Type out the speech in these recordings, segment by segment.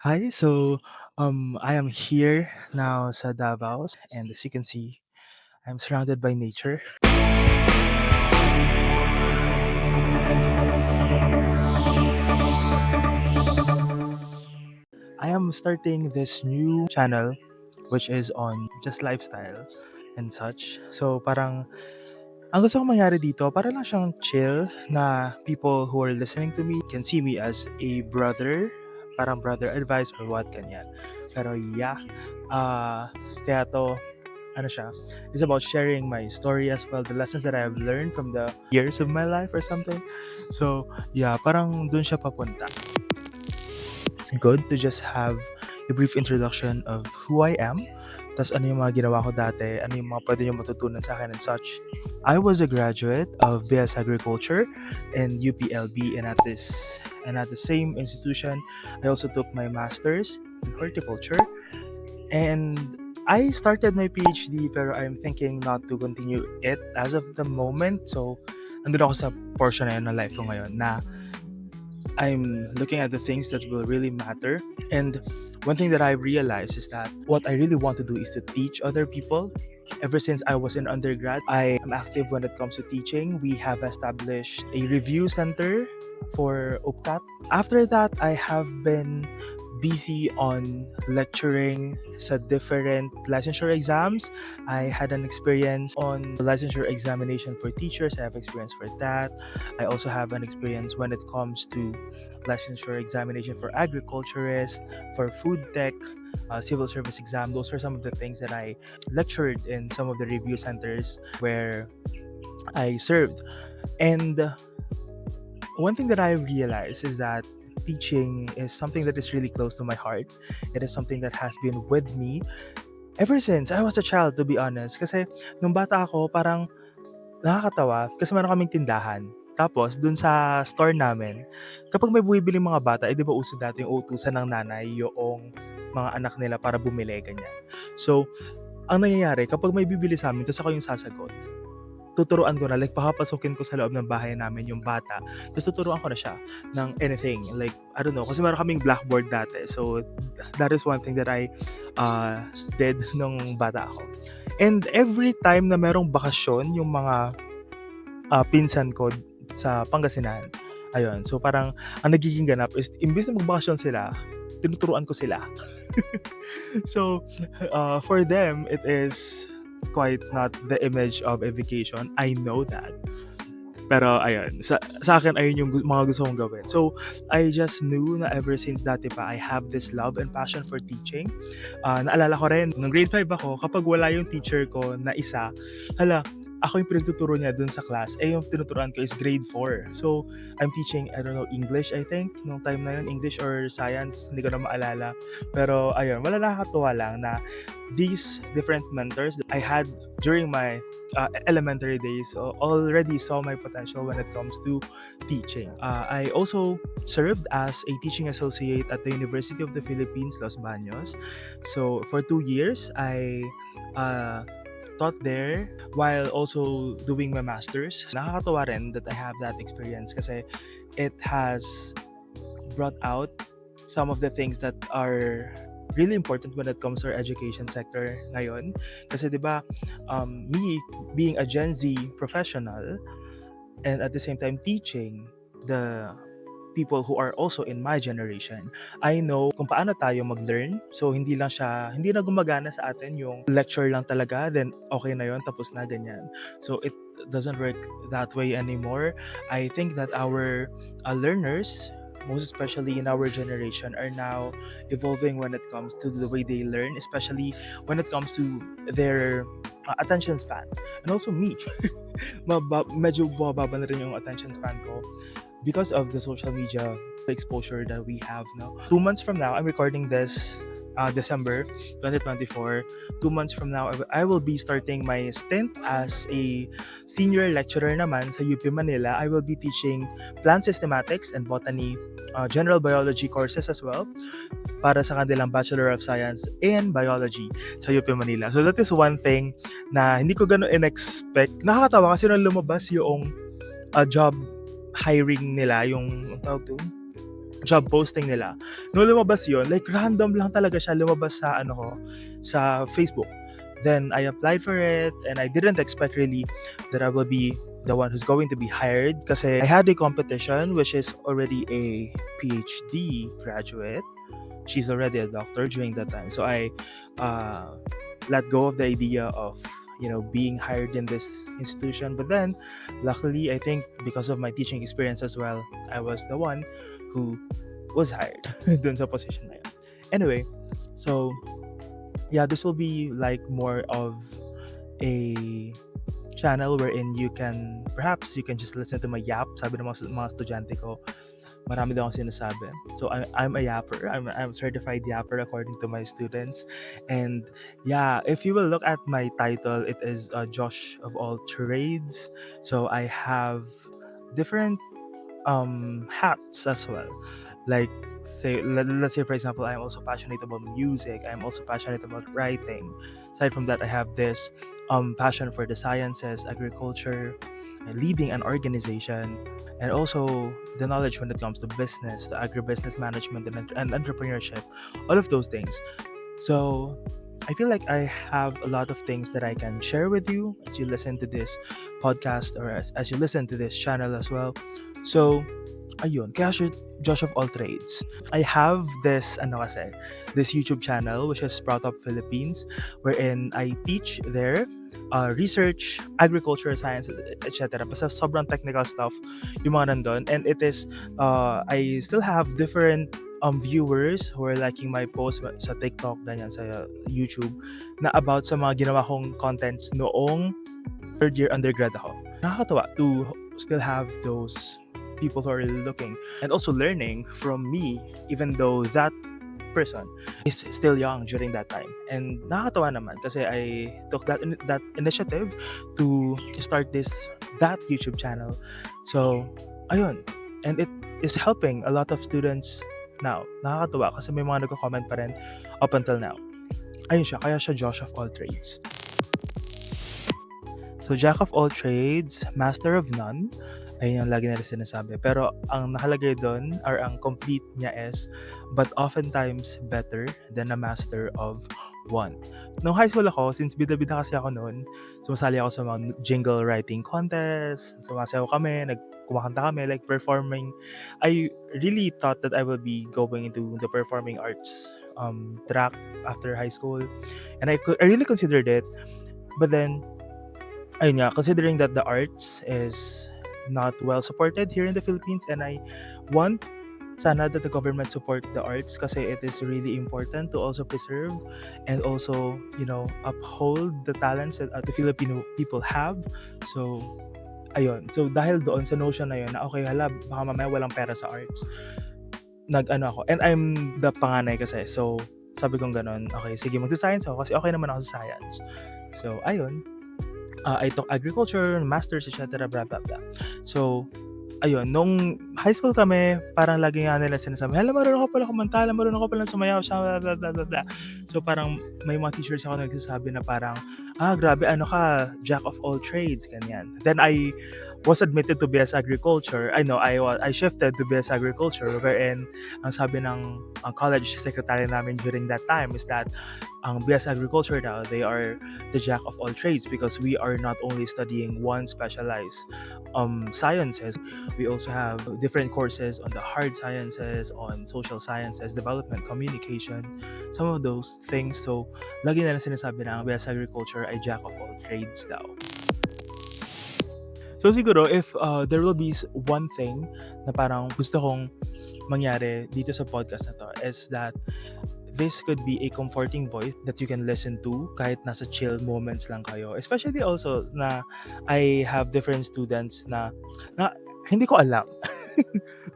Hi, I am here now sa Davao, and as you can see, I'm surrounded by nature. I am starting this new channel which is on just lifestyle and such. So parang ang gusto kong mangyari dito, para lang siyang chill na people who are listening to me can see me as a brother, parang brother advice or what ganyan. Pero yeah, kaya to ano siya, it's about sharing my story as well, the lessons that I have learned from the years of my life or something. So, yeah, parang dun siya papunta. It's good to just have a brief introduction of who I am, tas ano yung mga ginawa ko dati, ano yung mga pwede nyo matutunan sa akin and such. I was a graduate of BS Agriculture and UPLB, and at the same institution, I also took my master's in horticulture. And I started my PhD pero I'm thinking not to continue it as of the moment. So, andun ako sa portion na yun ng life ko ngayon na I'm looking at the things that will really matter. And one thing that I realized is that what I really want to do is to teach other people. Ever since I was in undergrad, I am active when it comes to teaching. We have established a review center for UPCAT. After that, I have been busy on lecturing sa different licensure exams. I had an experience on the licensure examination for teachers. I have experience for that. I also have an experience when it comes to licensure examination for agriculturists, for food tech, civil service exam. Those are some of the things that I lectured in some of the review centers where I served. And one thing that I realized is that teaching is something that is really close to my heart. It is something that has been with me ever since I was a child, to be honest. Kasi nung bata ako, parang nakakatawa kasi meron kaming tindahan. Tapos, dun sa store namin, kapag may bumibili mga bata, di ba uso dati yung utusan ng nanay yung mga anak nila para bumili, ganyan. So, ang nangyayari, kapag may bibili sa amin, tapos ako yung sasagot, tuturuan ko na, like papapasukin ko sa loob ng bahay namin yung bata, tapos tuturuan ko na siya ng anything, like, I don't know, kasi meron kaming blackboard dati, so that is one thing that I did nung bata ako. And every time na merong bakasyon, yung mga pinsan ko sa Pangasinan, ayun, so parang ang nagiging ganap is, imbis na magbakasyon sila, tinuturuan ko sila. So, for them, it is quite not the image of a vacation. I know that. Pero ayun, sa akin ayun yung mga gusto kong gawin. So, I just knew na ever since dati pa, I have this love and passion for teaching. Naalala ko rin, nung grade 5 ako, kapag wala yung teacher ko na isa, hala, ako yung pinagtuturo niya dun sa class, yung tinuturuan ko is grade 4. So, I'm teaching, I don't know, English, I think, nung time na yun, English or science, hindi ko na maalala. Pero, ayun, wala, nakakatuwa lang na these different mentors that I had during my elementary days already saw my potential when it comes to teaching. I also served as a teaching associate at the University of the Philippines, Los Baños. So, for 2 years, I taught there while also doing my master's. Nakakatawa rin that I have that experience kasi it has brought out some of the things that are really important when it comes to our education sector ngayon. Kasi 'di ba, me being a Gen Z professional and at the same time teaching the people who are also in my generation, I know kung paano tayo mag-learn. So, hindi na gumagana sa atin yung lecture lang talaga, then okay na yon, tapos na, ganyan. So, it doesn't work that way anymore. I think that our learners, most especially in our generation, are now evolving when it comes to the way they learn, especially when it comes to their attention span. And also me, medyo bumababa na rin yung attention span ko because of the social media exposure that we have now. 2 months from now, I'm recording this December 2024. 2 months from now, I will be starting my stint as a senior lecturer naman sa UP Manila. I will be teaching plant systematics and botany, general biology courses as well para sa kanilang Bachelor of Science in Biology sa UP Manila. So that is one thing na hindi ko gano'n in-expect. Nakakatawa kasi nung lumabas yung job hiring nila, yung tawag doon, job posting nila. No lumabas yun, like random lang talaga siya lumabas sa ano ko, sa Facebook. Then I applied for it and I didn't expect really that I will be the one who's going to be hired kasi I had a competition which is already a PhD graduate. She's already a doctor during that time. So I let go of the idea of being hired in this institution. But then luckily, I think because of my teaching experience as well, I was the one who was hired dun sa position na yun. Anyway, so yeah, this will be like more of a channel wherein you can just listen to my yap. Sabi ng mga estudyante ko, marami daw akong sinasabi. So I'm a yapper. I'm certified yapper according to my students. And yeah, if you will look at my title, it is Josh of all trades. So I have different hats as well. Like let's say for example, I'm also passionate about music. I'm also passionate about writing. Aside from that, I have this passion for the sciences, agriculture, leading an organization, and also the knowledge when it comes to business, the agribusiness management, and entrepreneurship, all of those things. So I feel like I have a lot of things that I can share with you as you listen to this podcast or as you listen to this channel as well. So ayun, kaya siya Josh of all trades. I have this this YouTube channel which is Sprout Up Philippines, wherein I teach there research, agriculture, science, etc. Basta sobrang technical stuff yung mga nandun. And it is, I still have different viewers who are liking my posts sa TikTok, ganyan, sa YouTube, na about sa mga ginawa kong contents noong third year undergrad ako. Nakakatawa to still have those people who are looking and also learning from me, even though that person is still young during that time. And nakakatawa naman kasi I took that initiative to start that YouTube channel. So ayun, and it is helping a lot of students now. Nakakatawa kasi may mga nagko-comment pa rin up until now. Ayun siya, kaya siya Josh of all trades. So Jack of all trades, master of none. Ayun yung lagi nila sinasabi. Pero ang nakalagay doon, or ang complete niya is, but oftentimes better than a master of one. Nung high school ako, since bida-bida kasi ako noon, sumasali ako sa mga jingle writing contest, sumasayaw kami, kumakanta kami, like performing. I really thought that I would be going into the performing arts track after high school. And I really considered it. But then, ayun nga, considering that the arts is not well supported here in the Philippines, and I want sana that the government support the arts kasi it is really important to also preserve and also uphold the talents that the Filipino people have. So ayun, so dahil doon sa notion na yun na okay, hala, baka mamaya walang pera sa arts, nag-ano ako, and I'm the panganay kasi, so sabi kong ganon, okay, sige, magsa-science ako kasi okay naman ako sa science. So ayun, I took agriculture, masters, etc. blah blah blah. So ayun, nung high school kami, parang lagi nga nila sinasabi, hala, marunong ka pala kumanta, hala, marunong ka pala sumayaw, blah blah blah blah blah. So parang may mga teachers ako nagsasabi na parang, grabe, ano ka, jack of all trades, ganyan. Then I was admitted to BS Agriculture. I shifted to BS Agriculture, wherein ang sabi ng college secretary namin during that time is that ang BS Agriculture now, they are the jack of all trades because we are not only studying one specialized sciences, we also have different courses on the hard sciences, on social sciences, development, communication, some of those things. So lagi na sinasabi na ang BS Agriculture ay jack of all trades daw. So siguro if there will be one thing na parang gusto kong mangyari dito sa podcast na to is that this could be a comforting voice that you can listen to kahit nasa chill moments lang kayo. Especially also na I have different students na hindi ko alam.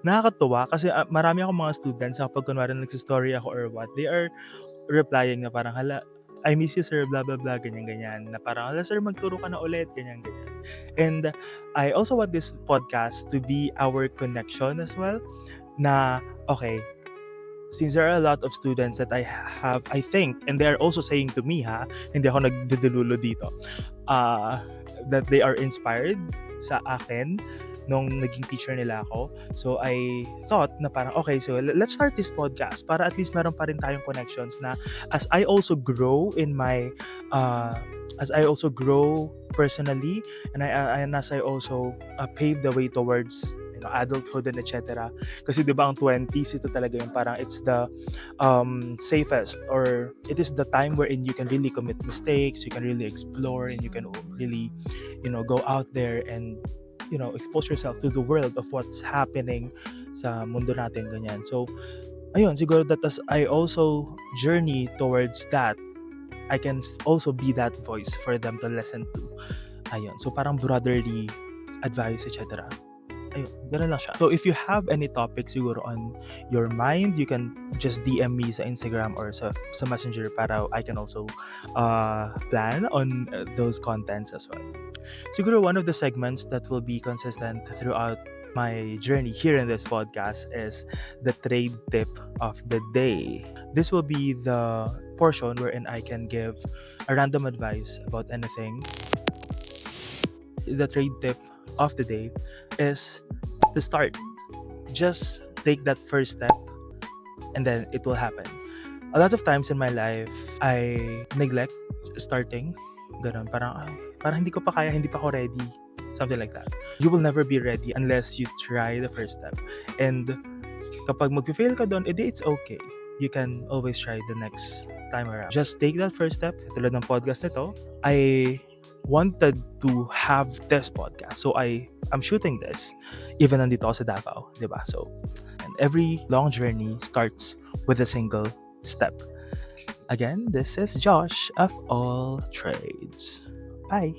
Nakakatuwa kasi marami akong mga students na kapag kunwari nagsistory ako or what, they are replying na parang, hala, I miss you sir, blah blah blah, ganyan-ganyan. Na parang, hala sir, magturo ka na ulit, ganyan-ganyan. And I also want this podcast to be our connection as well. Na, okay, since there are a lot of students that I have, I think, and they are also saying to me, hindi ako nagdedululo dito, that they are inspired sa akin nung naging teacher nila ako. So I thought na parang, okay, so let's start this podcast para at least meron pa rin tayong connections na as I also grow in my, as I also grow personally, and as I also pave the way towards adulthood and etc. Kasi 'di ba ang 20s ito talaga yung parang it's the safest, or it is the time wherein you can really commit mistakes, you can really explore, and you can really go out there and expose yourself to the world of what's happening sa mundo natin, ganyan. So ayun, siguro that as I also journey towards that, I can also be that voice for them to listen to. Ayun, so parang brotherly advice, etc. Ayun, ganun lang siya. So if you have any topics siguro on your mind, you can just DM me sa Instagram or sa Messenger para I can also plan on those contents as well. Siguro one of the segments that will be consistent throughout my journey here in this podcast is the trade tip of the day. This will be the portion wherein I can give a random advice about anything. The trade tip of the day is to start. Just take that first step and then it will happen. A lot of times in my life, I neglect starting. Ganun, parang hindi ko pa kaya, hindi pa ako ready. Something like that. You will never be ready unless you try the first step. And kapag mag-fail ka doon, it's okay. You can always try the next time around. Just take that first step. Tulad ng podcast nito, I wanted to have this podcast. So I'm shooting this even nandito ako sa Davao, 'di ba? So, and every long journey starts with a single step. Again, this is Josh of All Trades. Bye.